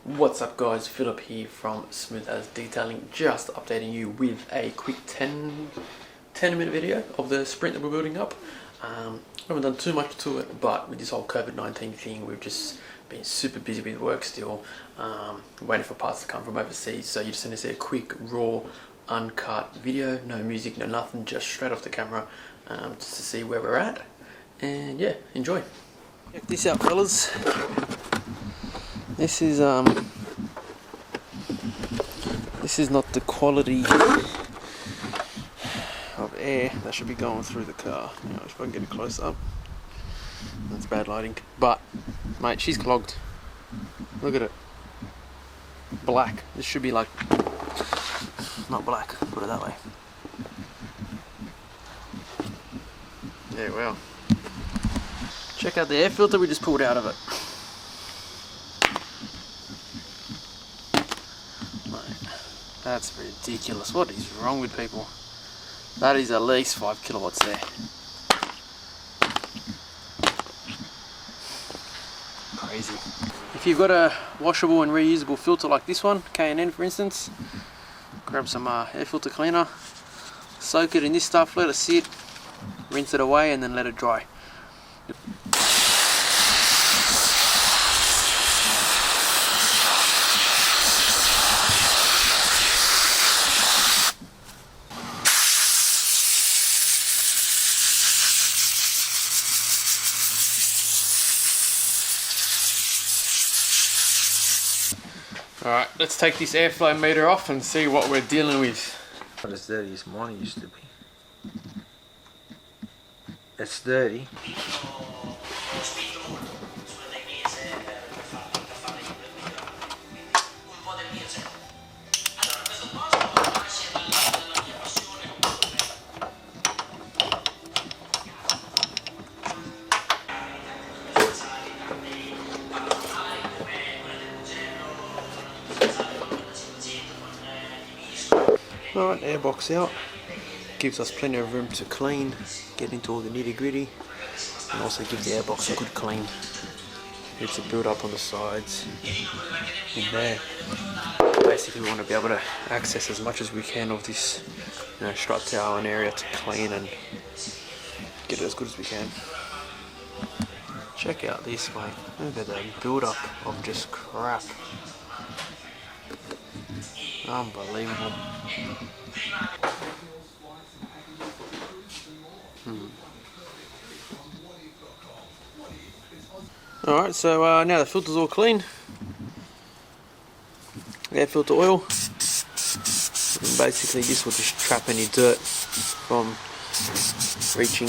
What's up guys, Philip here from Smooth As Detailing, just updating you with a quick 10 minute video of the Sprint that we're building up. I haven't done too much to it, but with this whole COVID-19 thing, we've just been super busy with work still, waiting for parts to come from overseas. So you're just going to see a quick, raw, uncut video, no music, no nothing, just straight off the camera, just to see where we're at. And yeah, enjoy. Check this out fellas. This is not the quality of air that should be going through the car. You know, if I can get it close up. That's bad lighting. But mate, she's clogged. Look at it. Black. This should be like not black, put it that way. Yeah, well. Check out the air filter we just pulled out of it. That's ridiculous. What is wrong with people? That is at least 5 kilowatts there. Crazy. If you've got a washable and reusable filter like this one, K&N for instance, grab some air filter cleaner, soak it in this stuff, let it sit, rinse it away and then let it dry. Alright, let's take this airflow meter off and see what we're dealing with. Not as dirty as mine used to be. It's dirty. Alright, airbox out. Gives us plenty of room to clean, get into all the nitty gritty, and also gives the airbox a good clean. It's a build up on the sides in there. Basically we want to be able to access as much as we can of this strut tower and area to clean and get it as good as we can. Check out this mate, look at that build up of just crap. Unbelievable. Alright, so now the filter's all clean. Air filter oil. And basically this will just trap any dirt from reaching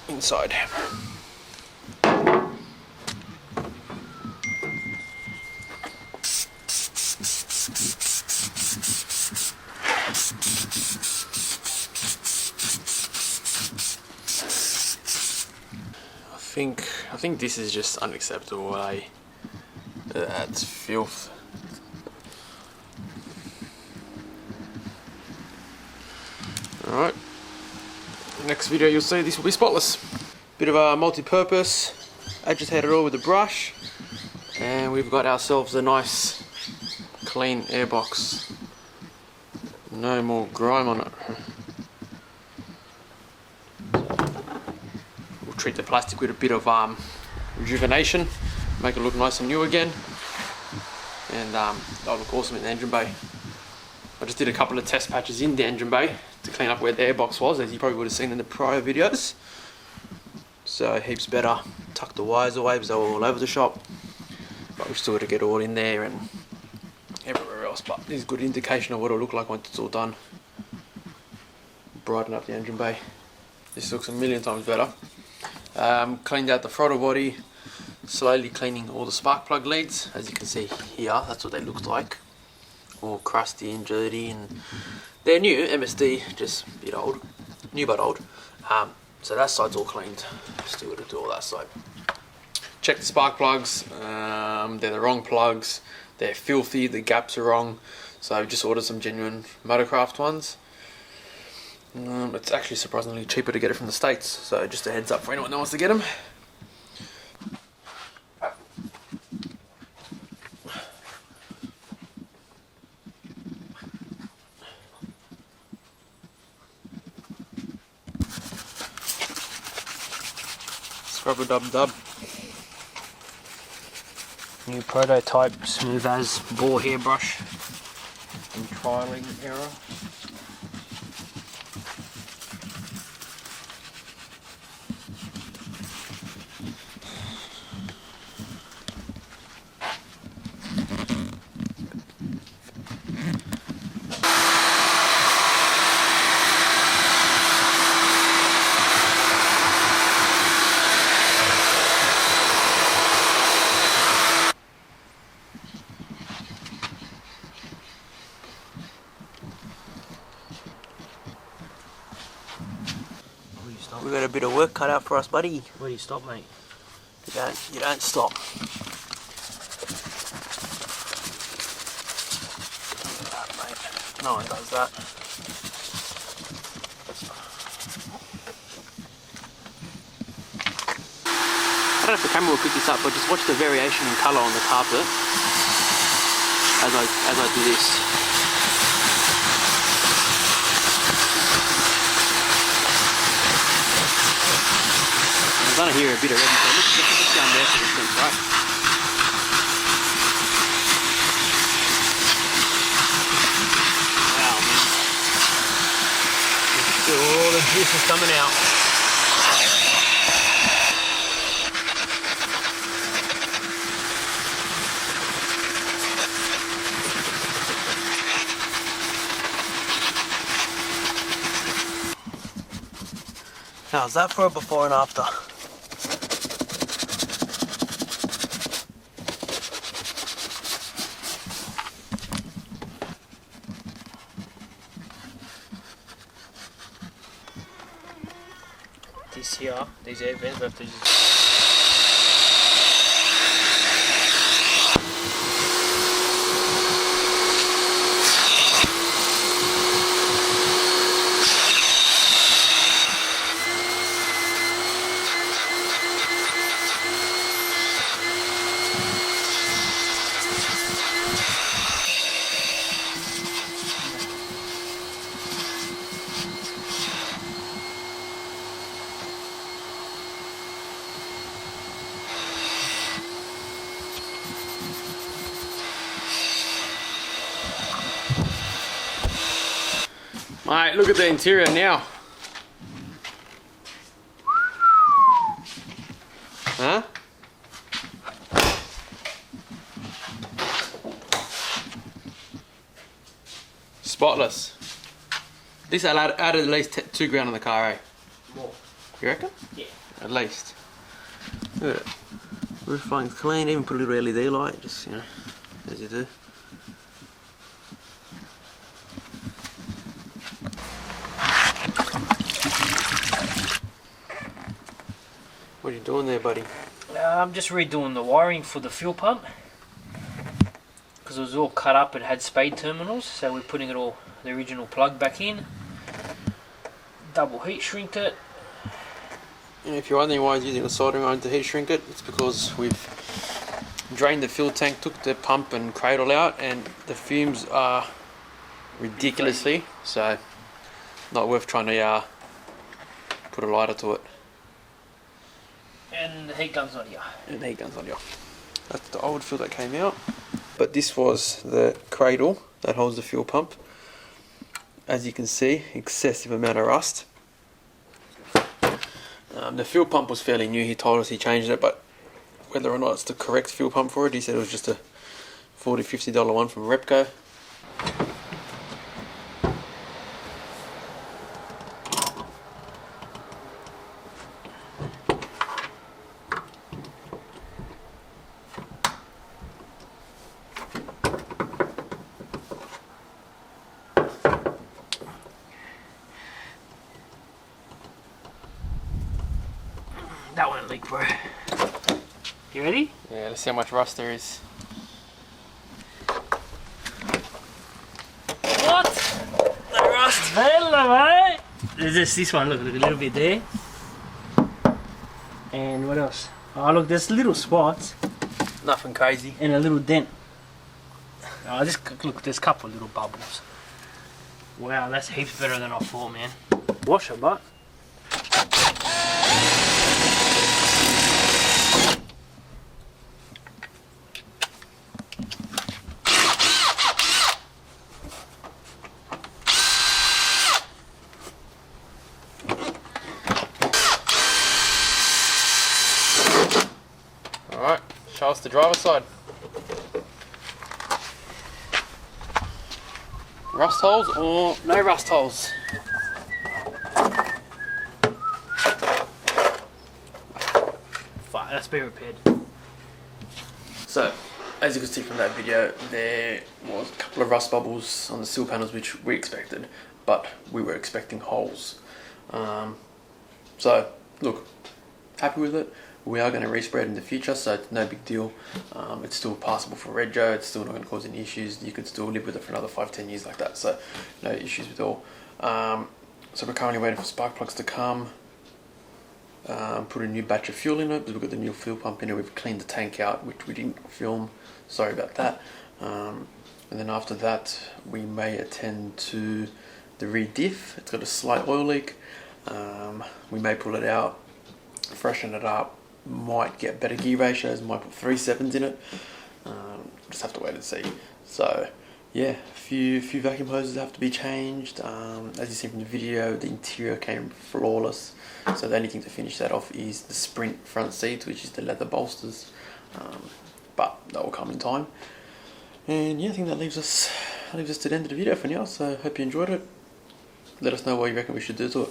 inside. I think this is just unacceptable. That's filth. Alright, next video you'll see this will be spotless. Bit of a multi-purpose, agitated oil with a brush, and we've got ourselves a nice clean airbox. No more grime on it. Treat the plastic with a bit of rejuvenation, make it look nice and new again, and that'll look awesome in the engine bay. I just did a couple of test patches in the engine bay to clean up where the airbox was, as you probably would have seen in the prior videos. So heaps better. Tuck the wires away because they were all over the shop, but we've still got to get all in there and everywhere else. But this is a good indication of what it'll look like once it's all done. Brighten up the engine bay. This looks a million times better. Cleaned out the throttle body, slowly cleaning all the spark plug leads. As you can see here, that's what they look like. All crusty and dirty, and they're new, MSD, just a bit old. New but old. So that side's all cleaned. Still got to do all that side. Check the spark plugs, they're the wrong plugs. They're filthy, the gaps are wrong. So I've just ordered some genuine Motorcraft ones. It's actually surprisingly cheaper to get it from the States, so just a heads up for anyone that wants to get them. Proper dub. New prototype smooth as bore hairbrush. And trialing error. We got a bit of work cut out for us, buddy. Where do you stop, mate? You don't stop. No one does that. I don't know if the camera will pick this up, but just watch the variation in colour on the carpet as I do this. I'm gonna hear a bit of red, so let's down there for this thing, right? Wow, man. All the juice is coming out. How's that for a before and after? This here, these air vents, we have to just... Alright, look at the interior now. Huh? Spotless. This added at least $2 grand on the car, eh? More. You reckon? Yeah. At least. Look at it. Roof line's clean, even put a little LED light, just, you know, as you do. What are you doing there, buddy? I'm just redoing the wiring for the fuel pump because it was all cut up and had spade terminals, so we're putting it all, the original plug back in. Double heat shrinked it. And if you're wondering why I was using a soldering iron to heat shrink it, it's because we've drained the fuel tank, took the pump and cradle out, and the fumes are ridiculously, so not worth trying to put a lighter to it. And the heat gun's not here. And the heat gun's on here. That's the old fuel that came out. But this was the cradle that holds the fuel pump. As you can see, excessive amount of rust. The fuel pump was fairly new. He told us he changed it, but whether or not it's the correct fuel pump for it, he said it was just a $40, $50 one from Repco. That won't leak, bro. You ready? Yeah, let's see how much rust there is. What? No rust. Hello, mate. There's just this one. Look, a little bit there. And what else? Oh, look, there's little spots. Nothing crazy. And a little dent. Oh, just look, there's a couple of little bubbles. Wow, that's heaps better than I thought, man. Wash it, but. driver's side. Rust holes or no rust holes? Fuck, that's been repaired. So, as you can see from that video, there was a couple of rust bubbles on the sill panels which we expected, but we were expecting holes. So, look, happy with it. We are going to respray it in the future, so it's no big deal. It's still passable for rego, it's still not going to cause any issues. You could still live with it for another 5-10 years like that, so no issues at all. So we're currently waiting for spark plugs to come. Put a new batch of fuel in it, because we've got the new fuel pump in it. We've cleaned the tank out, which we didn't film, sorry about that. And then after that, we may attend to the re-diff. It's got a slight oil leak. We may pull it out, freshen it up, might get better gear ratios, might put 3.7s in it. Just have to wait and see. So yeah, a few vacuum hoses have to be changed. As you see from the video, the interior came flawless, so the only thing to finish that off is the Sprint front seats, which is the leather bolsters, but that will come in time. And yeah, I think that leaves us to the end of the video for now, so hope you enjoyed it. Let us know what you reckon we should do to it.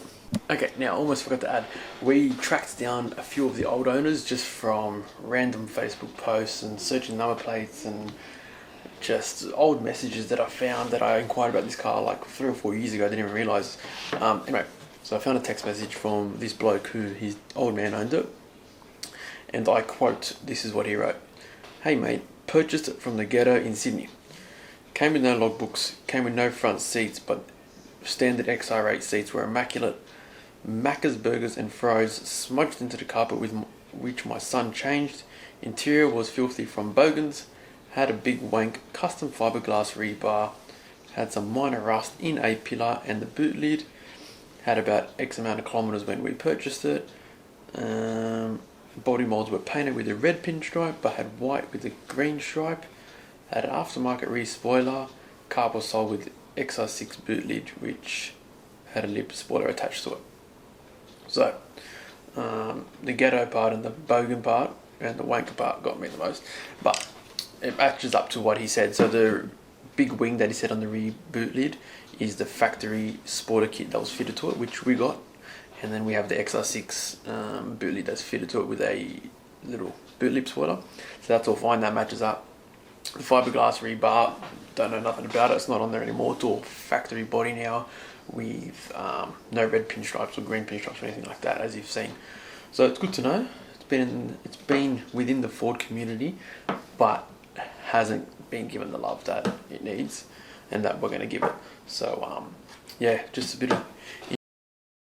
Okay, now almost forgot to add, we tracked down a few of the old owners just from random Facebook posts and searching number plates and just old messages that I found that I inquired about this car like 3 or 4 years ago. I didn't even realise. Anyway, so I found a text message from this bloke who his old man owned it, and I quote, this is what he wrote: "Hey mate, purchased it from the ghetto in Sydney. Came with no logbooks, came with no front seats, but standard XR8 seats were immaculate. Macca's burgers and fries smudged into the carpet with which my son changed. Interior was filthy from bogans. Had a big wank custom fiberglass rebar. Had some minor rust in a pillar and the boot lid. Had about X amount of kilometers when we purchased it. Body molds were painted with a red pinstripe but had white with a green stripe. Had an aftermarket rear spoiler. Car was sold with XR6 boot lid which had a lip spoiler attached to it." So, the ghetto part and the bogan part and the wanker part got me the most, but it matches up to what he said. So the big wing that he said on the rear boot lid is the factory spoiler kit that was fitted to it, which we got, and then we have the XR6 boot lid that's fitted to it with a little boot lip spoiler. So that's all fine, that matches up. The fiberglass rebar, don't know nothing about it, it's not on there anymore. It's all factory body now with no red pinstripes or green pinstripes or anything like that, as you've seen. So it's good to know. It's been within the Ford community, but hasn't been given the love that it needs and that we're going to give it. So yeah, just a bit of